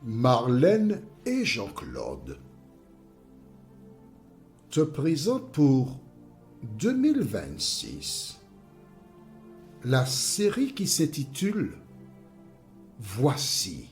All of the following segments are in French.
Marlène et Jean-Claude te présentent pour 2026 la série qui s'intitule « Voici,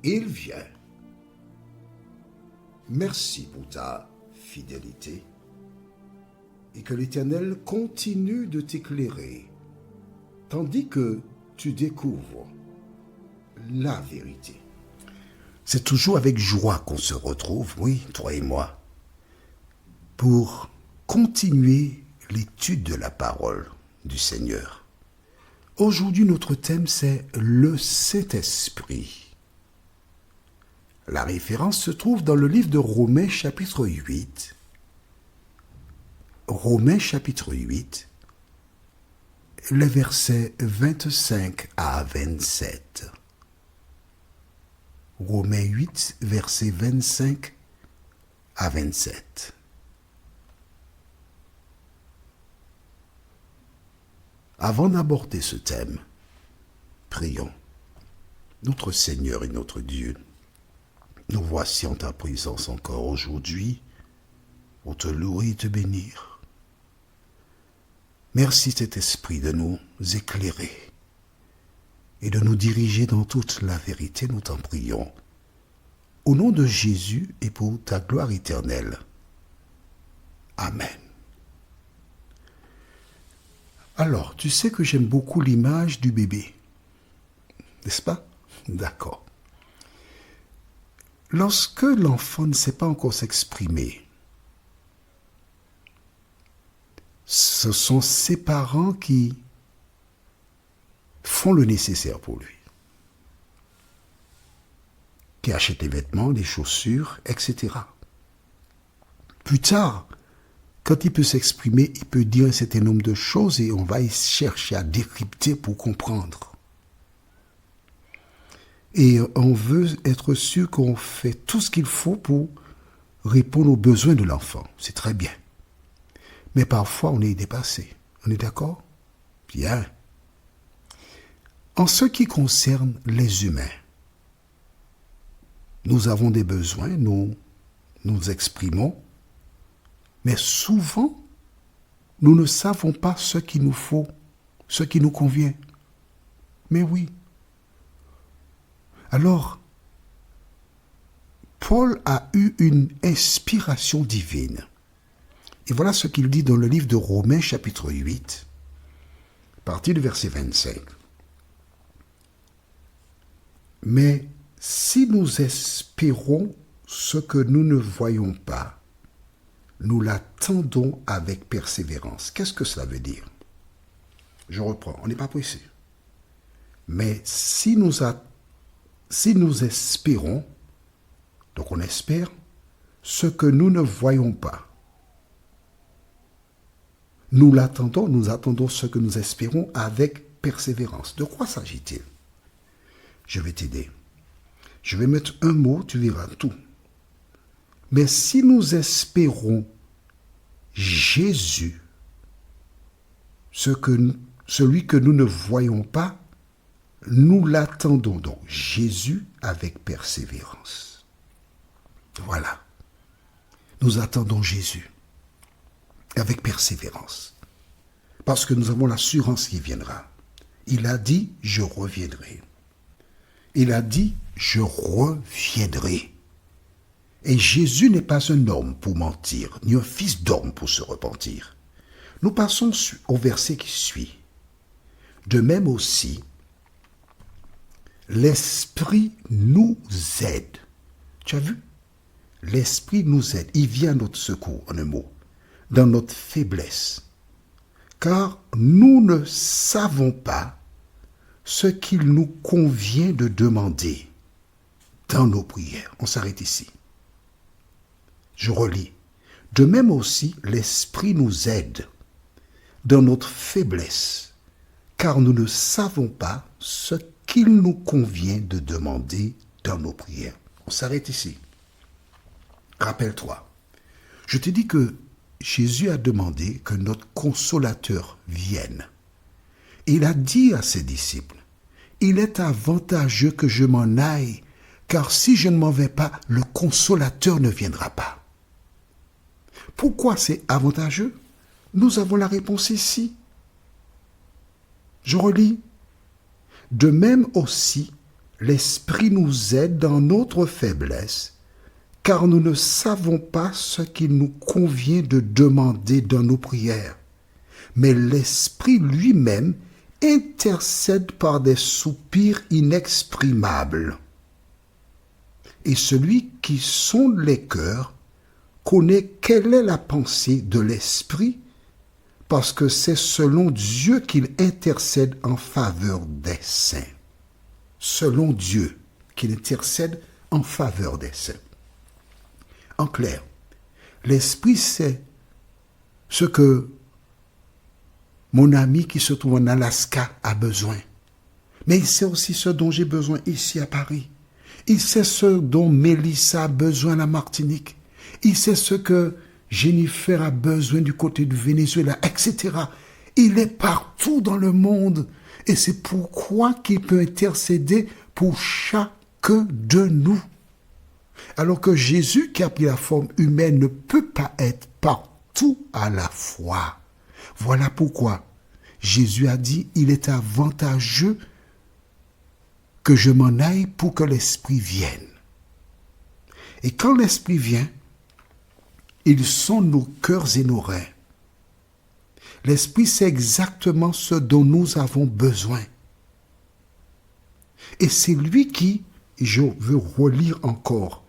il vient ». Merci pour ta fidélité et que l'Éternel continue de t'éclairer tandis que tu découvres la vérité. C'est toujours avec joie qu'on se retrouve, oui, toi et moi, pour continuer l'étude de la parole du Seigneur. Aujourd'hui, notre thème, c'est le Saint-Esprit. La référence se trouve dans le livre de Romains chapitre 8. Romains chapitre 8, les versets 25 à 27. Romains 8, versets 25 à 27. Avant d'aborder ce thème, prions. Notre Seigneur et notre Dieu, nous voici en ta présence encore aujourd'hui pour te louer et te bénir. Merci cet esprit de nous éclairer et de nous diriger dans toute la vérité, nous t'en prions. Au nom de Jésus et pour ta gloire éternelle. Amen. Alors, tu sais que j'aime beaucoup l'image du bébé, n'est-ce pas? D'accord. Lorsque l'enfant ne sait pas encore s'exprimer, ce sont ses parents qui font le nécessaire pour lui, qui achètent des vêtements, des chaussures, etc. Plus tard, quand il peut s'exprimer, il peut dire un certain nombre de choses et on va chercher à décrypter pour comprendre. Et on veut être sûr qu'on fait tout ce qu'il faut pour répondre aux besoins de l'enfant. C'est très bien. Mais parfois, on est dépassé. On est d'accord? Bien. En ce qui concerne les humains, nous avons des besoins, nous nous exprimons, mais souvent, nous ne savons pas ce qu'il nous faut, ce qui nous convient. Mais oui. Alors, Paul a eu une inspiration divine. Et voilà ce qu'il dit dans le livre de Romains chapitre 8, à partir du verset 25. Mais si nous espérons ce que nous ne voyons pas, nous l'attendons avec persévérance. Qu'est-ce que cela veut dire? Je reprends, on n'est pas pressé. Mais si nous espérons, donc on espère, ce que nous ne voyons pas, nous attendons ce que nous espérons avec persévérance. De quoi s'agit-il? Je vais t'aider. Je vais mettre un mot, tu verras tout. Mais si nous espérons Jésus, celui que nous ne voyons pas, nous l'attendons donc, Jésus avec persévérance. Voilà. Nous attendons Jésus avec persévérance. Parce que nous avons l'assurance qu'il viendra. Il a dit, je reviendrai. Il a dit, je reviendrai. Et Jésus n'est pas un homme pour mentir, ni un fils d'homme pour se repentir. Nous passons au verset qui suit. De même aussi, l'Esprit nous aide. Tu as vu? L'Esprit nous aide. Il vient à notre secours, en un mot, dans notre faiblesse. Car nous ne savons pas ce qu'il nous convient de demander dans nos prières. On s'arrête ici. Je relis. De même aussi, l'Esprit nous aide dans notre faiblesse, car nous ne savons pas ce qu'il nous convient de demander dans nos prières. On s'arrête ici. Rappelle-toi, je t'ai dit que Jésus a demandé que notre consolateur vienne. Il a dit à ses disciples, « Il est avantageux que je m'en aille, car si je ne m'en vais pas, le consolateur ne viendra pas. Pourquoi c'est avantageux? Nous avons la réponse ici. Je relis. De même aussi, l'Esprit nous aide dans notre faiblesse, car nous ne savons pas ce qu'il nous convient de demander dans nos prières. Mais l'Esprit lui-même intercède par des soupirs inexprimables. Et celui qui sonde les cœurs connaît quelle est la pensée de l'Esprit, parce que c'est selon Dieu qu'il intercède en faveur des saints. Selon Dieu qu'il intercède en faveur des saints. En clair, l'Esprit sait ce que mon ami qui se trouve en Alaska a besoin. Mais il sait aussi ce dont j'ai besoin ici à Paris. Il sait ce dont Mélissa a besoin à la Martinique. Il sait ce que Jennifer a besoin du côté du Venezuela, etc. Il est partout dans le monde. Et c'est pourquoi qu'il peut intercéder pour chacun de nous. Alors que Jésus, qui a pris la forme humaine, ne peut pas être partout à la fois. Voilà pourquoi Jésus a dit, il est avantageux que je m'en aille pour que l'Esprit vienne. Et quand l'Esprit vient, ils sont nos cœurs et nos reins. L'Esprit sait exactement ce dont nous avons besoin. Et c'est lui qui, je veux relire encore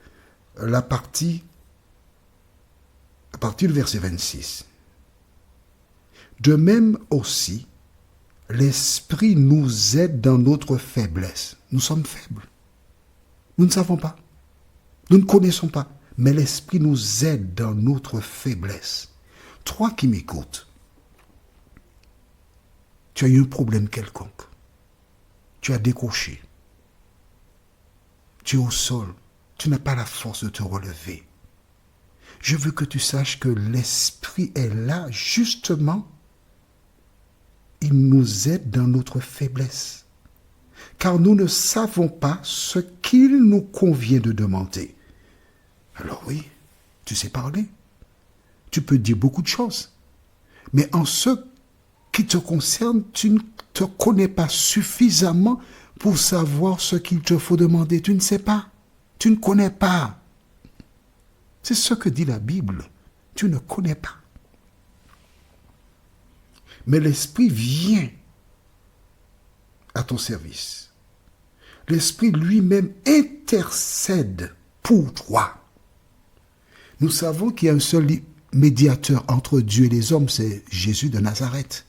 la partie, à partir du verset 26. De même aussi, l'Esprit nous aide dans notre faiblesse. Nous sommes faibles. Nous ne savons pas. Nous ne connaissons pas. Mais l'Esprit nous aide dans notre faiblesse. Toi qui m'écoutes, tu as eu un problème quelconque. Tu as décroché. Tu es au sol. Tu n'as pas la force de te relever. Je veux que tu saches que l'Esprit est là justement. Il nous aide dans notre faiblesse. Car nous ne savons pas ce qu'il nous convient de demander. Alors oui, tu sais parler. Tu peux dire beaucoup de choses. Mais en ce qui te concerne, tu ne te connais pas suffisamment pour savoir ce qu'il te faut demander. Tu ne sais pas. Tu ne connais pas. C'est ce que dit la Bible. Tu ne connais pas. Mais l'Esprit vient à ton service. L'Esprit lui-même intercède pour toi. Nous savons qu'il y a un seul médiateur entre Dieu et les hommes, c'est Jésus de Nazareth.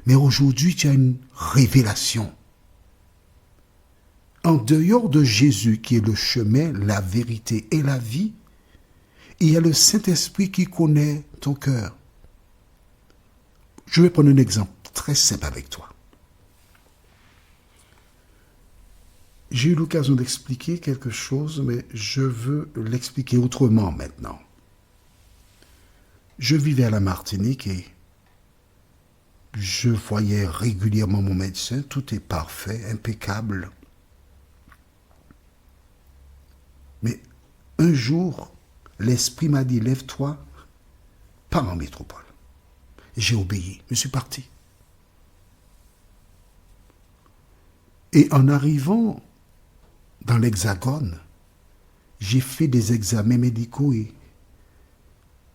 Mais aujourd'hui, tu as une révélation. En dehors de Jésus, qui est le chemin, la vérité et la vie, il y a le Saint-Esprit qui connaît ton cœur. Je vais prendre un exemple très simple avec toi. J'ai eu l'occasion d'expliquer quelque chose, mais je veux l'expliquer autrement maintenant. Je vivais à la Martinique et je voyais régulièrement mon médecin. Tout est parfait, impeccable. Mais un jour, l'Esprit m'a dit, lève-toi, pars en métropole. J'ai obéi, je suis parti. Et en arrivant dans l'Hexagone, j'ai fait des examens médicaux et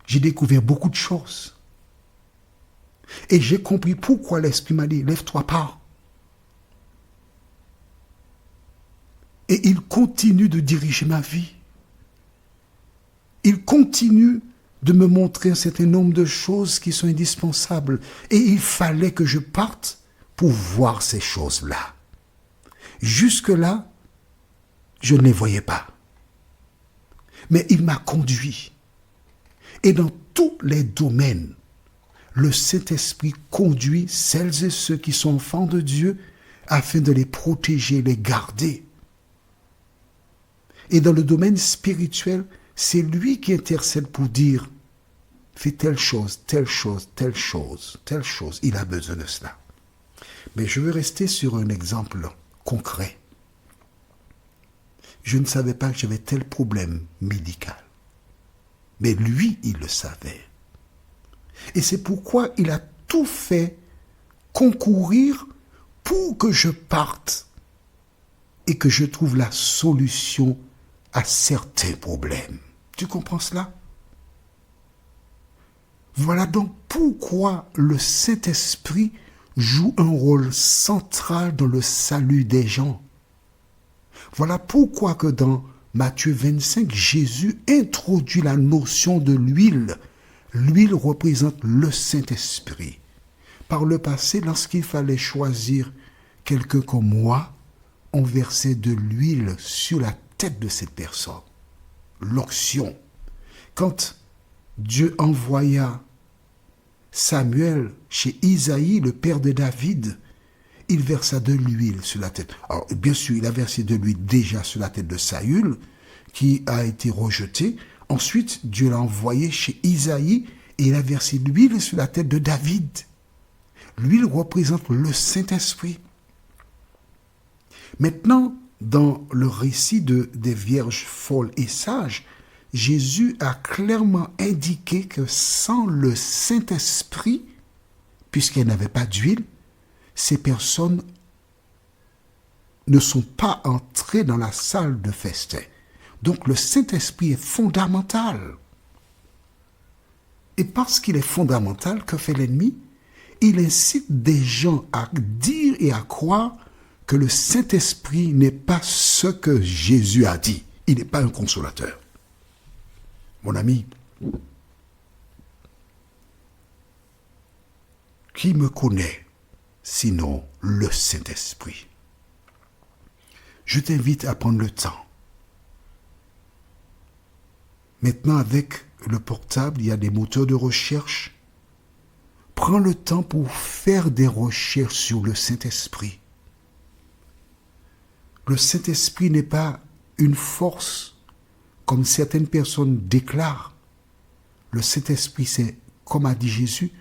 j'ai découvert beaucoup de choses. Et j'ai compris pourquoi l'Esprit m'a dit, lève-toi, pars. Et il continue de diriger ma vie. Il continue de me montrer un certain nombre de choses qui sont indispensables. Et il fallait que je parte pour voir ces choses-là. Jusque-là, je ne les voyais pas. Mais il m'a conduit. Et dans tous les domaines, le Saint-Esprit conduit celles et ceux qui sont enfants de Dieu afin de les protéger, les garder. Et dans le domaine spirituel, c'est lui qui intercède pour dire fais telle chose, telle chose, telle chose, telle chose. Il a besoin de cela. Mais je veux rester sur un exemple concret. je ne savais pas que j'avais tel problème médical. Mais lui, il le savait. Et c'est pourquoi il a tout fait concourir pour que je parte et que je trouve la solution à certains problèmes. Tu comprends cela? Voilà donc pourquoi le Saint-Esprit joue un rôle central dans le salut des gens. Voilà pourquoi que dans Matthieu 25, Jésus introduit la notion de l'huile. L'huile représente le Saint-Esprit. Par le passé, lorsqu'il fallait choisir quelqu'un comme moi, on versait de l'huile sur la tête de cette personne. L'onction. Quand Dieu envoya Samuel chez Isaïe, le père de David, il versa de l'huile sur la tête. Alors, bien sûr, il a versé de l'huile déjà sur la tête de Saül, qui a été rejeté. Ensuite, Dieu l'a envoyé chez Isaïe et il a versé l'huile sur la tête de David. L'huile représente le Saint-Esprit. Maintenant, dans le récit des vierges folles et sages, Jésus a clairement indiqué que sans le Saint-Esprit, puisqu'elles n'avaient pas d'huile, ces personnes ne sont pas entrées dans la salle de festin. Donc le Saint-Esprit est fondamental. Et parce qu'il est fondamental, que fait l'ennemi? Il incite des gens à dire et à croire que le Saint-Esprit n'est pas ce que Jésus a dit. Il n'est pas un consolateur. Mon ami, qui me connaît sinon le Saint-Esprit? Je t'invite à prendre le temps. Maintenant, avec le portable, il y a des moteurs de recherche. Prends le temps pour faire des recherches sur le Saint-Esprit. Le Saint-Esprit n'est pas une force comme certaines personnes déclarent. Le Saint-Esprit, c'est, comme a dit Jésus,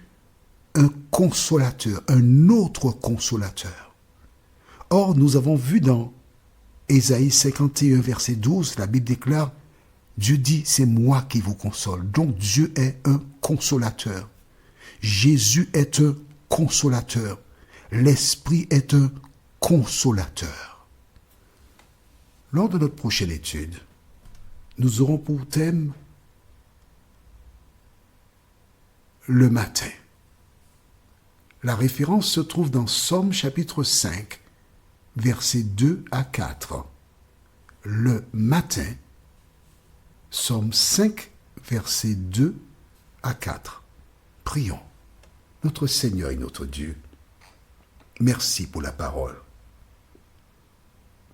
un consolateur, un autre consolateur. Or, nous avons vu dans Ésaïe 51, verset 12, la Bible déclare, Dieu dit, c'est moi qui vous console. Donc Dieu est un consolateur. Jésus est un consolateur. L'Esprit est un consolateur. Lors de notre prochaine étude, nous aurons pour thème le matin. La référence se trouve dans Somme chapitre 5, versets 2 à 4. Le matin, Somme 5, versets 2 à 4. Prions. Notre Seigneur et notre Dieu, merci pour la parole.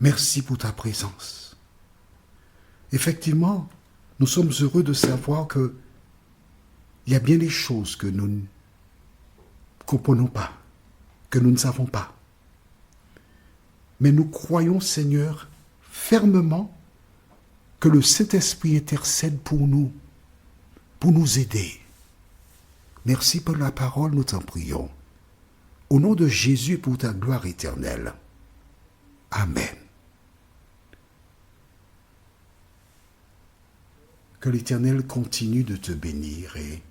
Merci pour ta présence. Effectivement, nous sommes heureux de savoir que il y a bien des choses que nous ne comprenons pas, que nous ne savons pas. Mais nous croyons, Seigneur, fermement que le Saint-Esprit intercède pour nous aider. Merci pour la parole, nous t'en prions. Au nom de Jésus, pour ta gloire éternelle. Amen. Que l'Éternel continue de te bénir et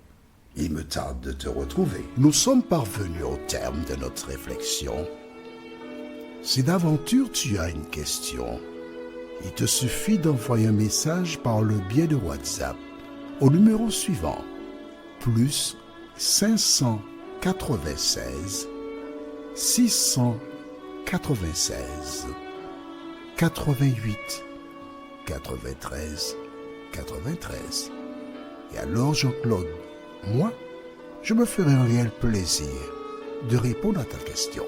il me tarde de te retrouver. Nous sommes parvenus au terme de notre réflexion. Si d'aventure tu as une question, il te suffit d'envoyer un message par le biais de WhatsApp au numéro suivant, plus 596 696 88 93 93. Et alors Jean-Claude, moi, je me ferai un réel plaisir de répondre à ta question.